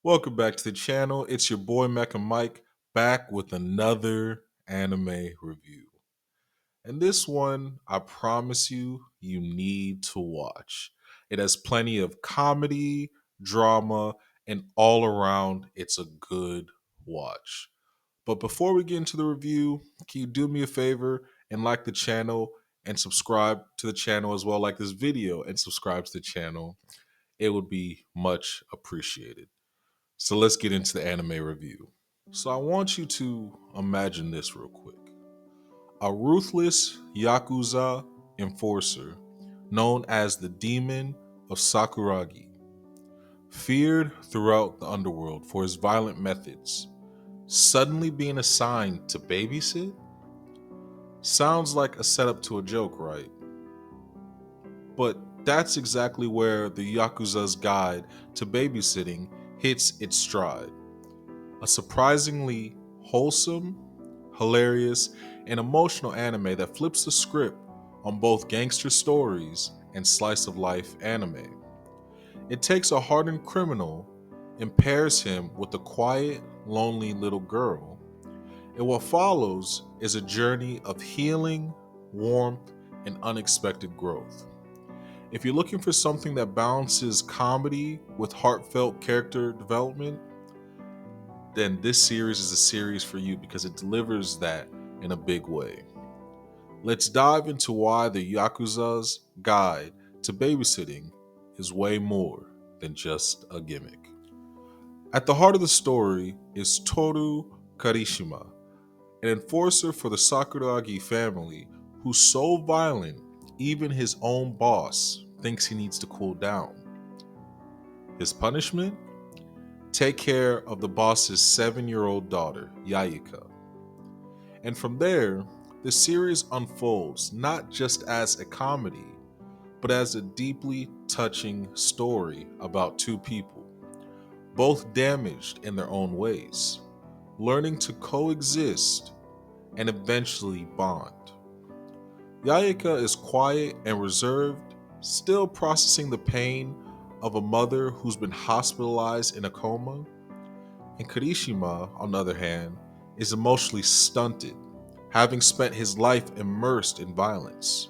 Welcome back to the channel. It's your boy Mecha Mike back with another anime review. And this one, I promise you need to watch. It has plenty of comedy, drama, and all around, it's a good watch. But before we get into the review, can you do me a favor and like the channel and subscribe to the channel as well? Like this video and subscribe to the channel. It would be much appreciated. So let's get into the anime review. So I want you to imagine this real quick. A ruthless Yakuza enforcer known as the Demon of Sakuragi, feared throughout the underworld for his violent methods, suddenly being assigned to babysit? Sounds like a setup to a joke, right? But that's exactly where the Yakuza's Guide to Babysitting hits its stride. A surprisingly wholesome, hilarious, and emotional anime that flips the script on both gangster stories and slice of life anime. It takes a hardened criminal and pairs him with a quiet, lonely little girl, and what follows is a journey of healing, warmth, and unexpected growth. If you're looking for something that balances comedy with heartfelt character development, then this series is a series for you because it delivers that in a big way. Let's dive into why the Yakuza's Guide to Babysitting is way more than just a gimmick. At the heart of the story is Toru Karishima, an enforcer for the Sakuragi family who's so violent, even his own boss thinks he needs to cool down. His punishment? Take care of the boss's 7-year-old daughter, Yayika. And from there, the series unfolds not just as a comedy, but as a deeply touching story about two people, both damaged in their own ways, learning to coexist and eventually bond. Yayika is quiet and reserved, still processing the pain of a mother who's been hospitalized in a coma, and Kirishima, on the other hand, is emotionally stunted, having spent his life immersed in violence.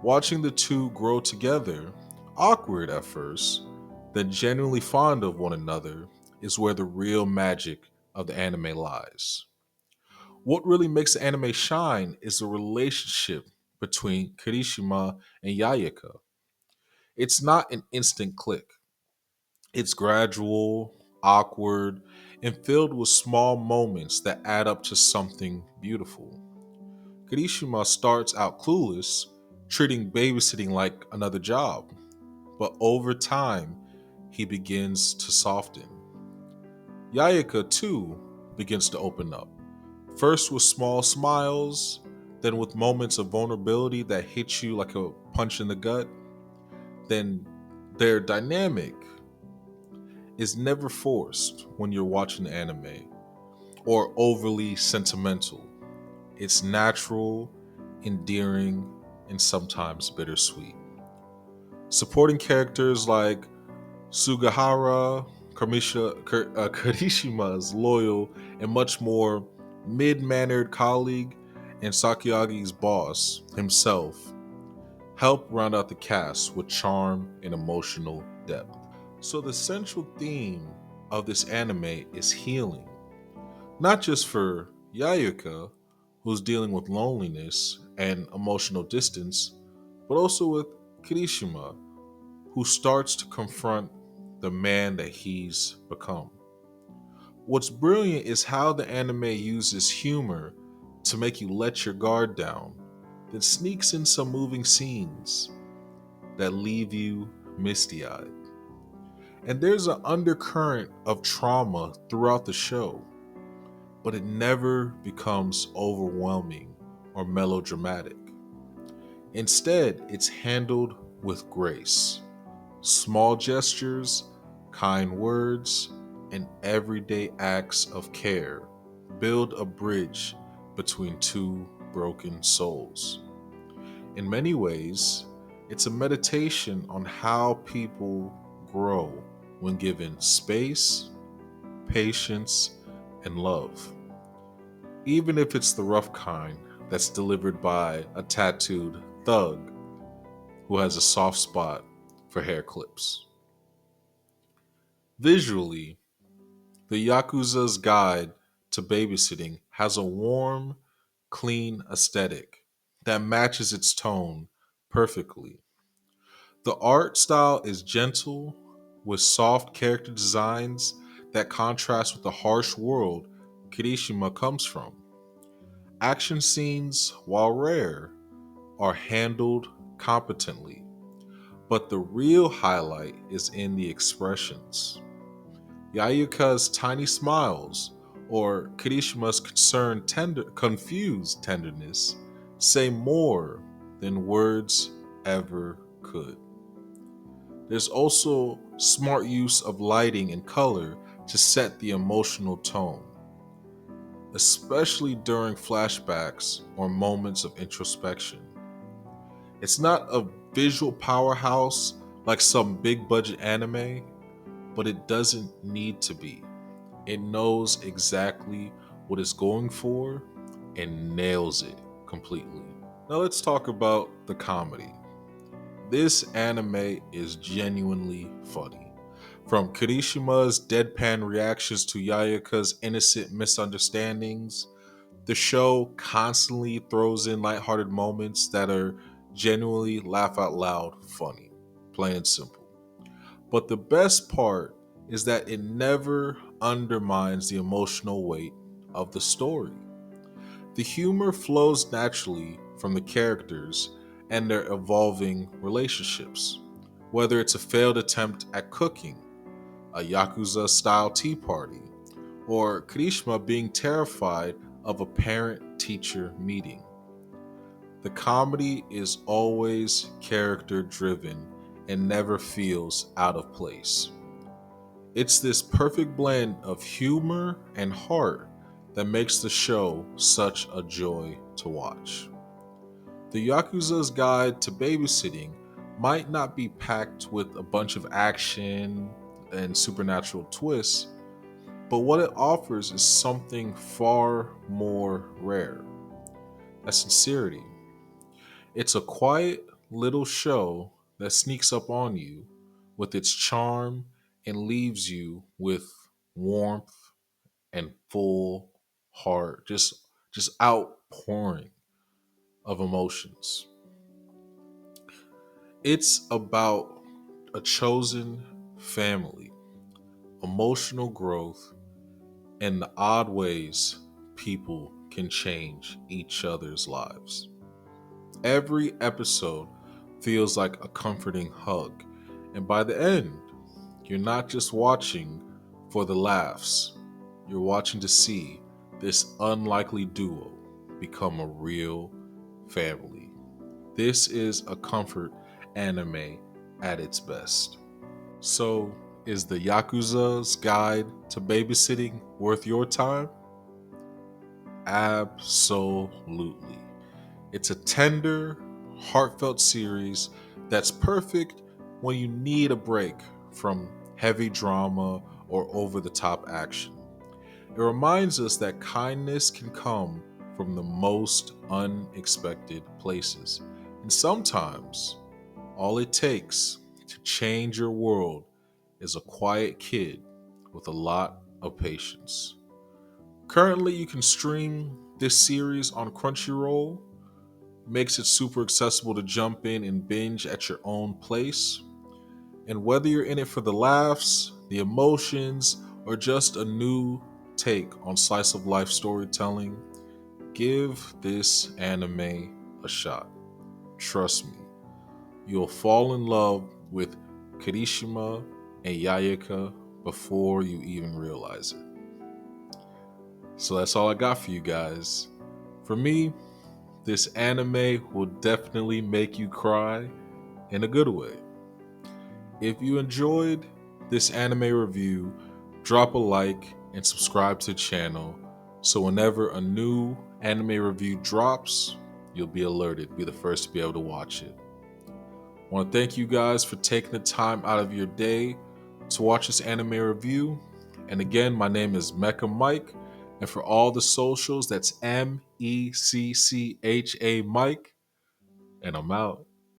Watching the two grow together, awkward at first, then genuinely fond of one another, is where the real magic of the anime lies. What really makes the anime shine is the relationship between Kirishima and Yayaka. It's not an instant click. It's gradual, awkward, and filled with small moments that add up to something beautiful. Kirishima starts out clueless, treating babysitting like another job, but over time, he begins to soften. Yayaka, too, begins to open up, first with small smiles, then with moments of vulnerability that hit you like a punch in the gut. Then their dynamic is never forced when you're watching the anime or overly sentimental. It's natural, endearing, and sometimes bittersweet. Supporting characters like Karishima's loyal and much more mid-mannered colleague, and Sakuyagi's boss himself help round out the cast with charm and emotional depth. So the central theme of this anime is healing, not just for Yayuka, who's dealing with loneliness and emotional distance, but also with Kirishima, who starts to confront the man that he's become. What's brilliant is how the anime uses humor to make you let your guard down, then sneaks in some moving scenes that leave you misty eyed. And there's an undercurrent of trauma throughout the show, but it never becomes overwhelming or melodramatic. Instead, it's handled with grace. Small gestures, kind words, and everyday acts of care build a bridge between two broken souls. In many ways, it's a meditation on how people grow when given space patience, and love. Even if it's the rough kind that's delivered by a tattooed thug who has a soft spot for hair clips. Visually, the Yakuza's Guide to Babysitting has a warm, clean aesthetic that matches its tone perfectly. The art style is gentle, with soft character designs that contrast with the harsh world Kirishima comes from. Action scenes, while rare, are handled competently, but the real highlight is in the expressions. Yayuka's tiny smiles or Kirishima's confused tenderness say more than words ever could. There's also smart use of lighting and color to set the emotional tone, especially during flashbacks or moments of introspection. It's not a visual powerhouse like some big budget anime, but it doesn't need to be. It knows exactly what it's going for and nails it completely. Now let's talk about the comedy. This anime is genuinely funny. From Kirishima's deadpan reactions to Yayaka's innocent misunderstandings, the show constantly throws in lighthearted moments that are genuinely laugh out loud funny, plain and simple. But the best part is that it never undermines the emotional weight of the story. The humor flows naturally from the characters and their evolving relationships. Whether it's a failed attempt at cooking, a Yakuza style tea party, or Kirishima being terrified of a parent teacher meeting. The comedy is always character driven and never feels out of place. It's this perfect blend of humor and heart that makes the show such a joy to watch. The Yakuza's Guide to Babysitting might not be packed with a bunch of action and supernatural twists, but what it offers is something far more rare. That's sincerity. It's a quiet little show that sneaks up on you with its charm and leaves you with warmth and full heart, just outpouring of emotions. It's about a chosen family, emotional growth, and the odd ways people can change each other's lives. Every episode feels like a comforting hug, and by the end, you're not just watching for the laughs, you're watching to see this unlikely duo become a real family. This is a comfort anime at its best. So, is the Yakuza's Guide to Babysitting worth your time? Absolutely. It's a tender, heartfelt series that's perfect when you need a break from heavy drama or over the top action. It reminds us that kindness can come from the most unexpected places. And sometimes, all it takes to change your world is a quiet kid with a lot of patience. Currently, you can stream this series on Crunchyroll. Makes it super accessible to jump in and binge at your own place. And whether you're in it for the laughs, the emotions, or just a new take on slice of life storytelling, give this anime a shot. Trust me, you'll fall in love with Kirishima and Yayaka before you even realize it. So that's all I got for you guys. For me, this anime will definitely make you cry in a good way. If you enjoyed this anime review, drop a like and subscribe to the channel so whenever a new anime review drops, you'll be alerted, be the first to be able to watch it. I want to thank you guys for taking the time out of your day to watch this anime review, And again, my name is Mecca Mike. And for all the socials, that's MECCHA Mike. And I'm out.